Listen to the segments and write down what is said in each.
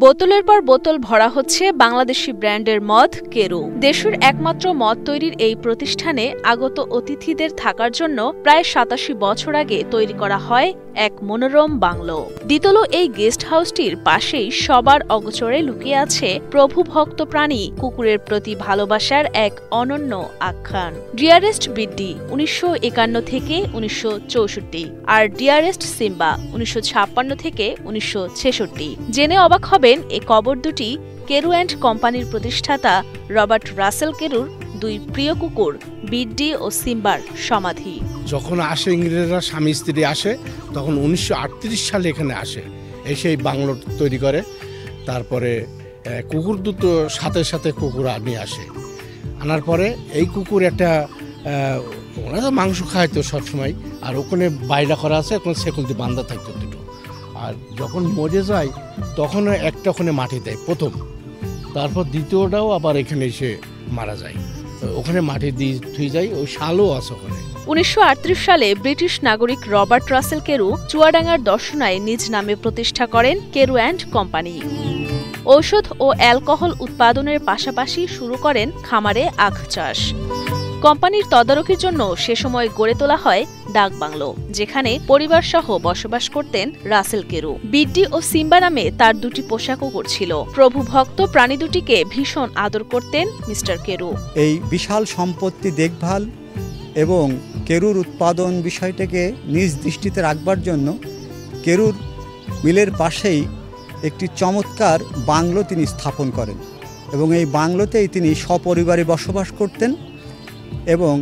বোতলের পর বোতল ভরা হচ্ছে বাংলাদেশি ব্র্যান্ডের মদ কেরু। দেশের একমাত্র মদ তৈরির এই প্রতিষ্ঠানে আগত অতিথিদের থাকার জন্য প্রায় ৮৭ বছর আগে তৈরি করা হয় এক মনোরম বাংলো। দ্বিতল এই গেস্ট হাউসটির পাশেই সবার অগোচরে লুকিয়ে আছে প্রভুভক্ত প্রাণী কুকুরের প্রতি ভালোবাসার এক অনন্য আখ্যান। ডিয়ারেস্ট বিড্ডি ১৯৫১ থেকে ১৯৬৪ আর ডিয়ারেস্ট সিম্বা ১৯৫৬ থেকে ১৯৬৬। জেনে অবাক হবেন এ কবর দুটি কেরু অ্যান্ড কোম্পানির প্রতিষ্ঠাতা রবার্ট রাসেল কেরুর দুই প্রিয় কুকুর বিড্ডি ও সিম্বার সমাধি। যখন আসে ইংরেজরা স্বামী স্ত্রী আসে তখন ১৯৩৮ সালে এখানে আসে, এসে এই বাংলো তৈরি করে। তারপরে কুকুর দুটো সাথে সাথে কুকুর নিয়ে আসে, আনার পরে এই কুকুর একটা ওরা তো মাংস খায় তো সবসময়, আর ওখানে বাইরা করা আছে, ওখানে সেকুল দিয়ে বান্ধা থাকতো দুটো। আর যখন মরে যায় তখন একটা ওখানে মাটি দেয় প্রথম, তারপর দ্বিতীয়টাও আবার এখানে এসে মারা যায়, ওখানে মাটি দিয়ে থুই যায়। ওই শালও আছে ওখানে। ১৯৩৮ সালে ব্রিটিশ নাগরিক রবার্ট রাসেল কেরু চুয়াডাঙ্গার দর্শনায় নিজ নামে প্রতিষ্ঠা করেন কেরু অ্যান্ড কোম্পানি। ঔষধ ও অ্যালকোহল উৎপাদনের পাশাপাশি শুরু করেন খামারে আখ চাষ। কোম্পানির তদারকির জন্য সে সময় গড়ে তোলা হয় ডাক বাংলো, যেখানে পরিবারসহ বসবাস করতেন রাসেল কেরু। বিড্ডি ও সিম্বা নামে তার দুটি পোষা কুকুর ছিল। প্রভুভক্ত প্রাণী দুটিকে ভীষণ আদর করতেন মিস্টার কেরু। এই বিশাল সম্পত্তি দেখভাল এবং কেরুর উৎপাদন বিষয়টাকে নিজ দৃষ্টিতে রাখবার জন্য কেরুর মিলের পাশেই একটি চমৎকার বাংলো তিনি স্থাপন করেন এবং এই বাংলোতেই তিনি সপরিবারে বসবাস করতেন এবং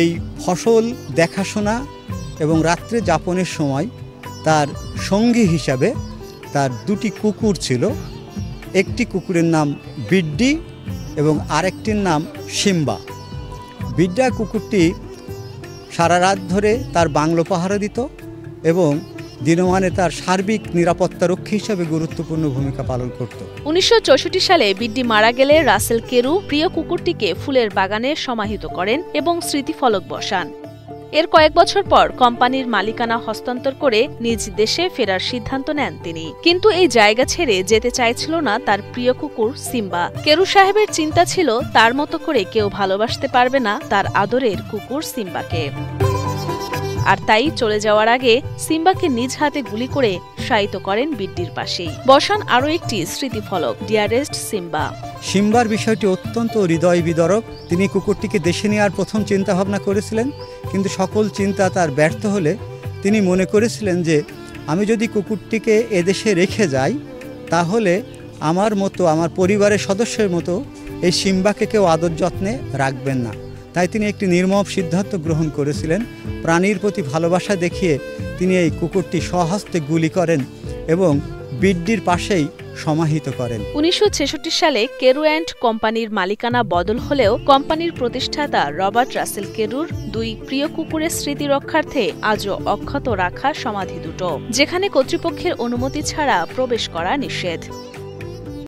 এই ফসল দেখাশোনা এবং রাত্রে যাপনের সময় তার সঙ্গী হিসাবে তার দুটি কুকুর ছিল। একটি কুকুরের নাম বিড্ডি এবং আরেকটির নাম সিম্বা। বিড্ডা কুকুরটি সারা রাত ধরে তার বাংলো পাহারা দিত এবং দিনমানে তার সার্বিক নিরাপত্তা রক্ষী হিসাবে গুরুত্বপূর্ণ ভূমিকা পালন করত। ১৯৬৪ সালে বিড্ডি মারা গেলে রাসেল কেরু প্রিয় কুকুরটিকে ফুলের বাগানে সমাহিত করেন এবং স্মৃতিফলক বসান। এর কয়েক বছর পর কোম্পানির মালিকানা হস্তান্তর করে নিজ দেশে ফেরার সিদ্ধান্ত নেন তিনি। কিন্তু এই জায়গা ছেড়ে যেতে চাইছিল না তার প্রিয় কুকুর সিম্বা। কেরু সাহেবের চিন্তা ছিল তার মতো করে কেউ ভালোবাসতে পারবে না তার আদরের কুকুর সিম্বাকে। আর তাই চলে যাওয়ার আগে সিম্বাকে নিজ হাতে গুলি করে শায়িত করেন বিড্ডির পাশেই। বসান আরও একটি স্মৃতিফলক, ডিয়ারেস্ট সিম্বা। সিম্বার বিষয়টি অত্যন্ত হৃদয় বিদারক। তিনি কুকুরটিকে দেশে নেওয়ার প্রথম চিন্তা ভাবনা করেছিলেন, কিন্তু সকল চিন্তা তার ব্যর্থ হলে তিনি মনে করেছিলেন যে আমি যদি কুকুরটিকে এদেশে রেখে যাই তাহলে আমার মতো আমার পরিবারের সদস্যের মতো এই সিম্বাকে কেউ আদর যত্নে রাখবেন না। তাই তিনি একটি নির্মম সিদ্ধান্ত গ্রহণ করেছিলেন। প্রাণীর প্রতি ভালোবাসা দেখিয়ে তিনি এই কুকুরটি স্বহস্তে গুলি করেন এবং বিড্ডির পাশেই সমাহিত করেন। ১৯৬৬ সালে কেরু অ্যান্ড কোম্পানির মালিকানা বদল হলেও কোম্পানির প্রতিষ্ঠাতা রবার্ট রাসেল কেরুর দুই প্রিয় কুকুরের স্মৃতি রক্ষার্থে আজও অক্ষত রাখা সমাধি দুটো, যেখানে কর্তৃপক্ষের অনুমতি ছাড়া প্রবেশ করা নিষেধ।